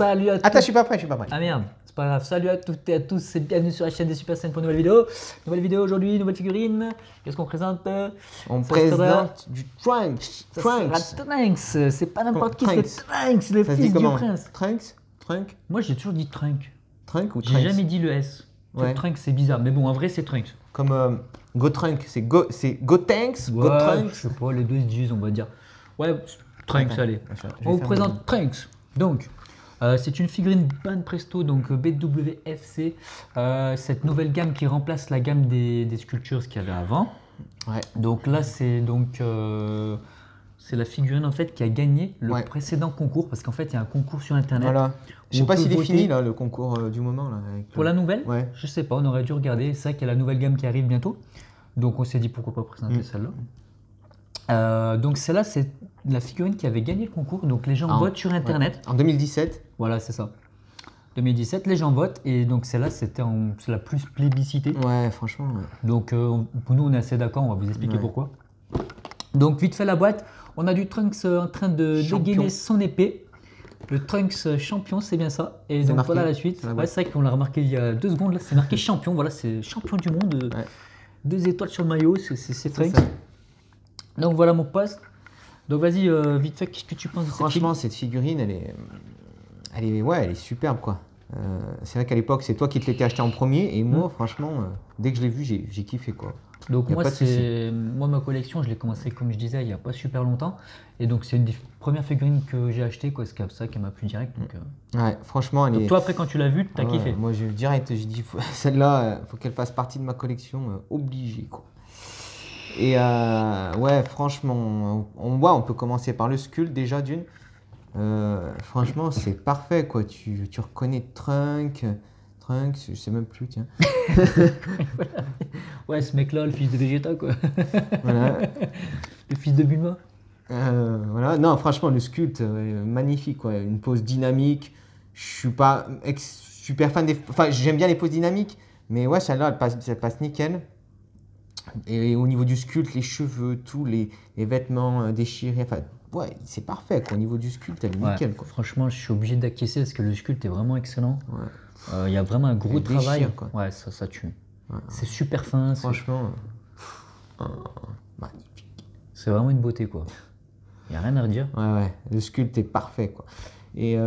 Salut à tous. Attends, je suis pas prêt. Ah merde, c'est pas grave. Salut à toutes et à tous et bienvenue sur la chaîne des Super Saiyans pour une nouvelle vidéo. Nouvelle vidéo aujourd'hui, nouvelle figurine. Qu'est-ce qu'on présente? On Ça sera- présente du Trunks. Ça sera Trunks. C'est pas n'importe qui, c'est Trunks, le Ça se dit fils du comment? prince. Trunk Moi j'ai toujours dit Trunk. Trunk ou J'ai Trunks? jamais dit le S. Ouais. Trunks c'est bizarre, mais bon en vrai c'est Trunks. Comme Go Trunk, c'est Go Tanks, Go Ouais, Trunks. je sais pas, les deux se disent, on va dire. Ouais, Trunks, Attends, allez. je vais On vous faire présente Trunks. Donc, c'est une figurine Ban Presto, donc BWFC. Cette nouvelle gamme qui remplace la gamme des sculptures qu'il y avait avant. Ouais. Donc là, c'est c'est la figurine en fait qui a gagné le précédent concours parce qu'en fait, il y a un concours sur internet. Voilà. Je sais on pas peut s'il est voter. fini là, le concours du moment là. Avec Pour la nouvelle, Ouais. je sais pas, on aurait dû regarder. C'est vrai qu'il y a la nouvelle gamme qui arrive bientôt. Donc on s'est dit pourquoi pas présenter celle-là. Donc celle-là, c'est la figurine qui avait gagné le concours. Donc les gens votent sur internet. En 2017. Voilà, c'est ça. 2017, les gens votent et donc celle-là, c'est la plus plébiscitée. Ouais, franchement. Ouais. Donc pour nous, on est assez d'accord, on va vous expliquer Ouais. pourquoi. Donc vite fait la boîte, on a du Trunks en train de dégainer son épée. Le Trunks champion, c'est bien ça. Et donc marqué voilà la suite. sur la Ouais, boîte. c'est vrai qu'on l'a remarqué il y a 2 secondes, là c'est marqué champion, voilà, c'est champion du monde. Ouais. 2 étoiles sur le maillot, c'est Trunks. ça. Donc voilà mon poste. Donc vas-y, vite fait, qu'est-ce que tu penses de cette Franchement, cette figurine, elle est superbe quoi. C'est vrai qu'à l'époque, c'est toi qui te l'étais acheté en premier et moi, franchement, dès que je l'ai vu, j'ai kiffé quoi. Donc Y a moi, pas de moi ma collection, je l'ai commencé comme je disais il n'y a pas super longtemps. Et donc c'est une des premières figurines que j'ai achetées, quoi. C'est comme ça qu'elle m'a plu direct. Donc, Ouais, franchement, elle donc est. toi après quand tu l'as vue, t'as Ouais, kiffé. Moi, direct, j'ai dit, celle-là, faut qu'elle fasse partie de ma collection, obligée quoi. Et ouais, franchement, on peut commencer par le sculpt déjà d'une. Franchement, c'est parfait quoi. Tu reconnais Trunks, je sais même plus, tiens. Ouais, ce mec-là, le fils de Vegeta, quoi. Voilà. Le fils de Bulma. Voilà. Non, franchement, le sculpt, magnifique quoi. Une pose dynamique. Je suis pas super fan des. Enfin, j'aime bien les poses dynamiques, mais ouais, celle-là, elle passe nickel. Et au niveau du sculpt, les cheveux, tous les vêtements déchirés, enfin, ouais, c'est parfait quoi. Au niveau du sculpt, elle est nickel quoi. Franchement, je suis obligé d'acquiescer parce que le sculpt est vraiment excellent. Ouais. Il y a vraiment un gros Elle travail. déchire, quoi. Ouais, ça tue. Ouais. C'est super fin. Franchement, magnifique. C'est vraiment une beauté, quoi. Il n'y a rien à redire. Ouais, le sculpt est parfait quoi. Et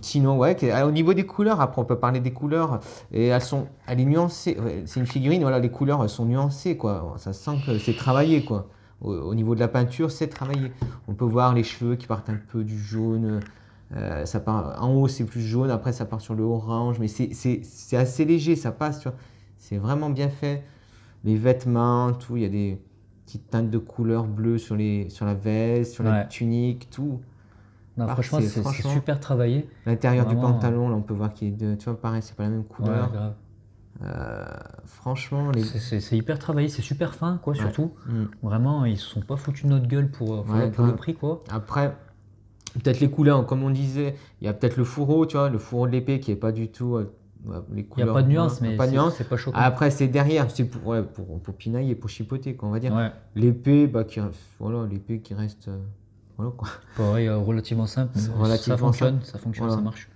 sinon, ouais, au niveau des couleurs, après on peut parler des couleurs, et elle est nuancée. Ouais, c'est une figurine, voilà, les couleurs elles sont nuancées quoi. Ça sent que c'est travaillé quoi. Au niveau de la peinture, c'est travaillé. On peut voir les cheveux qui partent un peu du jaune. Ça part, en haut c'est plus jaune, après ça part sur le orange, mais c'est assez léger, ça passe. C'est vraiment bien fait. Les vêtements, tout, il y a des petites teintes de couleur bleues sur la veste, sur la tunique, tout. Non, franchement, c'est super travaillé. L'intérieur du Vraiment, pantalon, là, on peut voir qu'il est tu vois, pareil, c'est pas la même couleur. Ouais, grave. Franchement, C'est hyper travaillé, c'est super fin, quoi, surtout. Mm. Vraiment, ils se sont pas foutus de notre gueule pour le prix, quoi. Après, peut-être les couleurs, comme on disait, il y a peut-être le fourreau, tu vois, le fourreau de l'épée qui est pas du tout les couleurs. Il n'y a pas de nuance, mais c'est pas choquant. Après, c'est derrière, c'est pour pinailler, pour chipoter, quoi, on va dire. Ouais. L'épée, l'épée qui reste. Voilà, quoi. Pareil, relativement simple, mais ça fonctionne, voilà. Ça marche.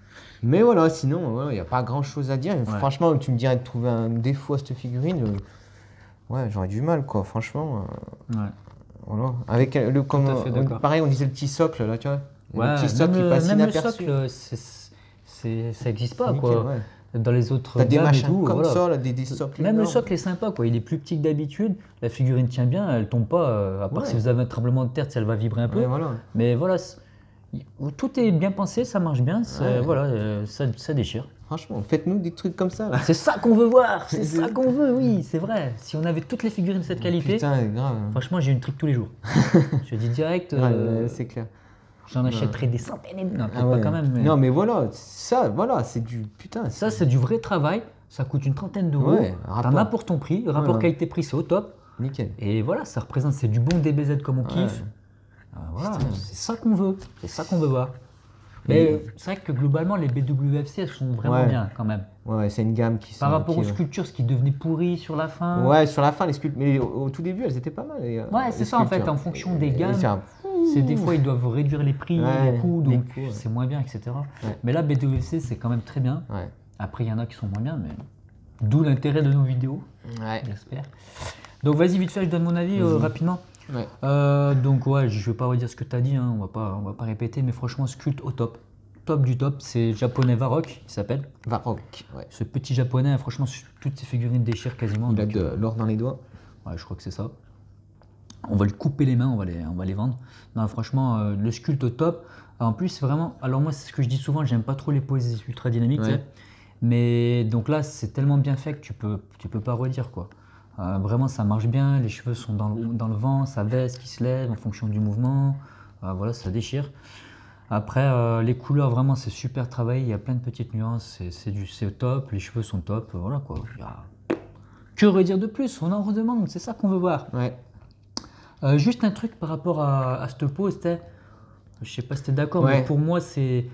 Mais voilà, sinon, il n'y a pas grand chose à dire. Franchement, tu me dirais de trouver un défaut à cette figurine, ouais, j'aurais du mal, quoi, franchement. Voilà. Avec pareil, on disait le petit socle, là, tu vois. Le petit socle qui passe inaperçu. Le socle, ça n'existe pas, nickel, quoi. Ouais. Dans les autres t'as des gammes machins et tout, comme voilà. ça, là, des socles même énormes. le socle est sympa, quoi. Il est plus petit que d'habitude. La figurine tient bien, elle tombe pas. À part si vous avez un tremblement de terre, elle va vibrer un peu. Ouais, voilà. Mais voilà, tout est bien pensé, ça marche bien. Voilà, ça déchire. Franchement, faites-nous des trucs comme ça là. C'est ça qu'on veut voir, c'est ça qu'on veut, oui, c'est vrai. Si on avait toutes les figurines de cette qualité, putain, grave. Franchement, j'ai une trick tous les jours. Je dis direct, c'est clair. J'en achèterai des centaines. Non, pas quand même. Mais... Non, mais voilà, c'est du putain. Ça, c'est du vrai travail. Ça coûte une trentaine d'euros. Ouais, t'en as pour ton prix. Rapport qualité-prix, c'est au top. Nickel. Et voilà, ça représente, c'est du bon DBZ comme on kiffe. Voilà, c'est ça qu'on veut. C'est ça qu'on veut voir. Mais c'est vrai que globalement, les BWFC, elles sont vraiment bien quand même. Ouais, c'est une gamme qui Par rapport aux sculptures, ce qui devenait pourri sur la fin. Ouais, sur la fin, les sculptures. Mais au tout début, elles étaient pas mal. Ouais, c'est ça en fait, en fonction des gammes. C'est des fois, ils doivent réduire les prix, les coûts, les donc coûts, ouais. c'est moins bien, etc. Ouais. Mais là, BDOFC, c'est quand même très bien. Ouais. Après, il y en a qui sont moins bien, mais d'où l'intérêt de nos vidéos, Ouais. j'espère. Donc, vas-y, vite fait, je donne mon avis rapidement. Ouais. Donc, ouais, je vais pas redire ce que tu as dit, hein, on va pas répéter, mais franchement, Sculpt au top. Top du top, c'est japonais Varrock, il s'appelle. Varrock, ouais. Ce petit japonais, franchement, toutes ses figurines déchirent quasiment. Il a donc, de l'or dans les doigts. ouais, je crois que c'est ça. On va lui couper les mains, on va les vendre. Non, franchement, le Sculpt au top. En plus, vraiment, alors moi, c'est ce que je dis souvent, j'aime pas trop les poses ultra dynamiques, tu sais. Mais donc là, c'est tellement bien fait que tu peux pas redire, quoi. Vraiment, ça marche bien, les cheveux sont dans le vent, ça baisse, qui se lève en fonction du mouvement. Voilà, ça déchire. Après, les couleurs, vraiment, c'est super travaillé, il y a plein de petites nuances, c'est top, les cheveux sont top, voilà quoi. Que redire de plus? On en redemande, c'est ça qu'on veut voir. Ouais. Juste un truc par rapport à cette peau, c'était, je sais pas si t'es d'accord, mais pour moi, c'est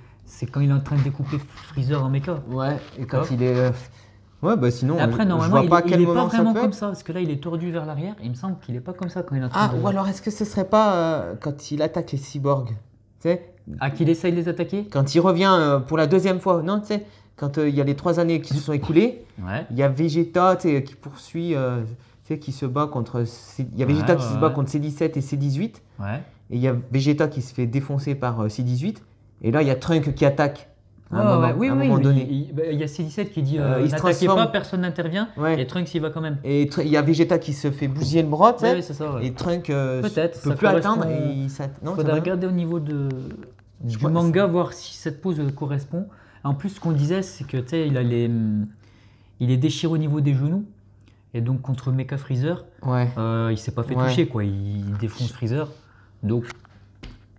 quand il est en train de découper Freezer en mecha. Ouais, et quand il est... Ouais, bah sinon, et après, je normalement, vois pas à quel il est moment pas vraiment ça peut comme être. ça, parce que là, il est tordu vers l'arrière, et il me semble qu'il est pas comme ça quand il est en train Ah, de... ou alors est-ce que ce serait pas quand il attaque les cyborgs? Tu sais, Ah, qu'il essaye de les attaquer? quand il revient pour la deuxième fois, non, tu sais, quand il y a les 3 années qui se sont écoulées, Ouais. il y a Vegeta, tu sais, qui poursuit, tu sais, qui se bat contre... Il y a Vegeta qui se bat contre C17 et C18, Ouais. et il y a Vegeta qui se fait défoncer par C18, et là, il y a Trunk qui attaque à un moment donné. Il y a C17 qui dit il se n'attaquez transforme. pas, personne n'intervient, Ouais. et Trunks y va quand même. Et il y a Vegeta qui se fait bousiller le bras, tu sais, Oui, c'est ça, ouais. et Trunk Peut-être, peut ça plus atteindre, correspond- et non, Faudrait regarder au niveau du crois- manga, voir si cette pose correspond. En plus, ce qu'on disait, c'est que tu sais, il est déchiré au niveau des genoux. Et donc, contre Mecha Freezer, Ouais. il s'est pas fait Ouais. toucher, quoi. Il défonce Freezer. Donc,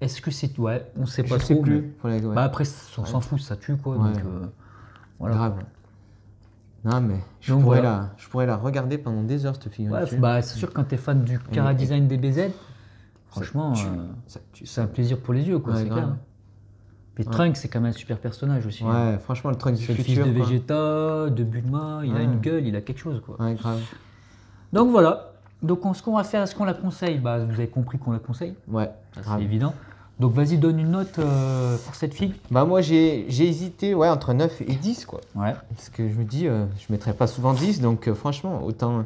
est-ce que c'est. Ouais, on sait pas Je sais trop. plus. mais- Faudrait- ouais. Bah, après, on s'en fout, ça tue, quoi. Ouais. Donc, voilà. Grave. Non, mais je Donc, pourrais, voilà. je pourrais la regarder pendant des heures, cette figurine. Ouais, bah, c'est sûr que quand t'es fan du Cara Design DBZ, franchement, c'est un plaisir pour les yeux, quoi. Ouais, C'est grave. clair. Puis Trunks, c'est quand même un super personnage aussi. Ouais, franchement, le Trunk du C'est le futur. fils de quoi. Vegeta, de Bulma, il a Ouais. une gueule, il a quelque chose, quoi. Ouais, grave. Donc voilà. Donc ce qu'on va faire, est-ce qu'on la conseille? Bah, vous avez compris qu'on la conseille, Ouais, ça, grave. c'est évident. Donc vas-y, donne une note pour cette fille. Bah, moi, j'ai hésité entre 9 et 10, quoi. Ouais. Parce que je me dis, je mettrais pas souvent 10, donc franchement, autant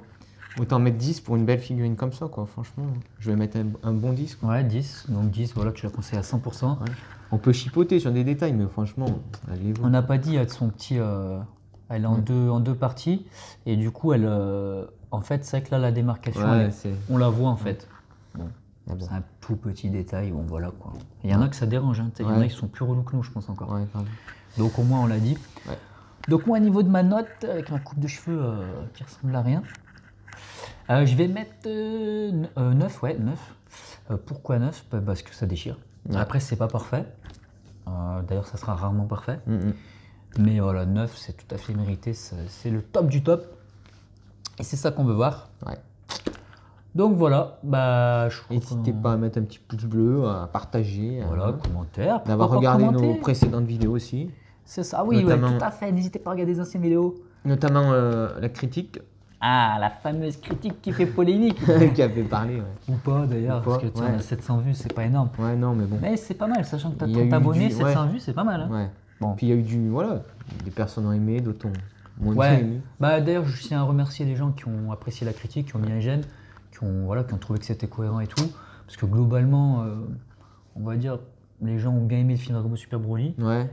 mettre 10 pour une belle figurine comme ça, quoi. Franchement, je vais mettre un bon 10, quoi. Ouais, 10. Donc 10, voilà, tu la conseilles à 100%. Ouais. On peut chipoter sur des détails, mais franchement, allez-vous. On n'a pas dit, elle, son petit... elle est en deux parties. Et du coup, elle... en fait, c'est vrai que là, la démarcation, Ouais, c'est... on la voit en fait. Bon. Ah bon. C'est un tout petit détail, bon voilà quoi. Il y en a que ça dérange, hein. Il y en a qui sont plus relous que nous, je pense encore. Ouais, grave. Donc au moins on l'a dit. Ouais. Donc moi au niveau de ma note, avec ma coupe de cheveux qui ressemble à rien, je vais mettre 9, ouais, 9. Pourquoi 9? Parce que ça déchire. Ouais. Après c'est pas parfait. D'ailleurs ça sera rarement parfait. Mm-mm. Mais voilà, 9 c'est tout à fait mérité, c'est le top du top. Et c'est ça qu'on veut voir. Ouais. Donc voilà, bah je crois N'hésitez pas à mettre un petit pouce bleu, à partager, Voilà, commentaire. d'avoir pourquoi pas regardé nos commenter. précédentes vidéos aussi, C'est ça, oui, ouais, Notamment- tout à fait. N'hésitez pas à regarder les anciennes vidéos. notamment la critique Ah, la fameuse critique qui fait polémique. qui avait parlé. Ouais. Ou pas d'ailleurs, Ou parce pas, que tu sais, ouais. on a 700 vues, c'est pas énorme. Ouais, non, mais bon. Mais c'est pas mal, sachant que tu as Il y a 30 eu abonnés, du- 700 ouais. vues, c'est pas mal. Hein. Ouais. Bon. Puis il y a eu voilà, des personnes ont aimé, d'autres ont moins bien Ouais. aimé. Bah, d'ailleurs, je tiens à remercier les gens qui ont apprécié la critique, qui ont mis un j'aime, qui ont trouvé que c'était cohérent et tout. Parce que globalement, on va dire, les gens ont bien aimé le film Dragon Ball Super Broly. Ouais.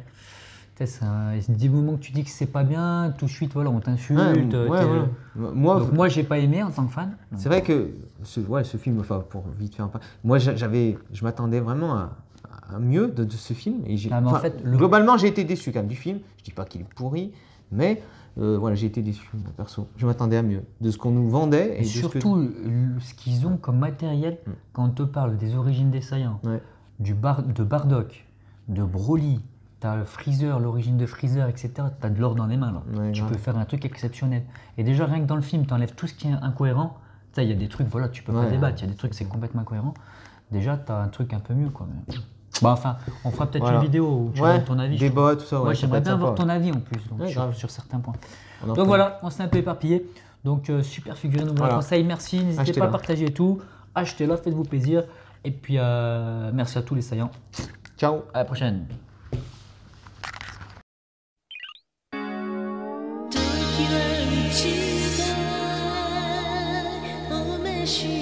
Tu sais, des moments que tu dis que c'est pas bien, tout de suite, voilà, on t'insulte. Ouais, t'es- voilà. Moi, Donc moi, j'ai pas aimé en tant que fan. c'est vrai que ce film, enfin, pour vite faire un pas, moi je m'attendais vraiment à mieux de ce film. Et Ah, mais en fait, globalement, j'ai été déçu quand même du film. Je dis pas qu'il est pourri, mais voilà, j'ai été déçu, moi, perso. Je m'attendais à mieux de ce qu'on nous vendait. Et de ce que- surtout, ce qu'ils ont comme matériel, quand on te parle des origines des Saiyans, Ouais. de Bardock, de Broly, t'as Freezer, l'origine de Freezer, etc. T'as de l'or dans les mains là. Ouais, Tu grave. peux faire un truc exceptionnel. Et déjà, rien que dans le film, t'enlèves tout ce qui est incohérent. Tu sais, il y a des trucs, voilà, tu peux pas Ouais. débattre. Il y a des trucs, c'est complètement incohérent. Déjà, t'as un truc un peu mieux, quoi. Mais... Bah, enfin, on fera peut-être Voilà. une vidéo où tu Ouais, donnes ton avis. je débat, tout ça. Moi, ouais, ça j'aimerais peut être bien avoir sympa. ton avis en plus, donc, Ouais, grave. sur certains points. On en Donc fera. voilà, on s'est un peu éparpillé. Donc super figurine, on vous la Voilà. conseille. Merci, n'hésitez pas Achetez-la. à partager et tout. Achetez-la, faites-vous plaisir. Et puis, merci à tous les saillants. Ciao. À la prochaine. 時は一台お召し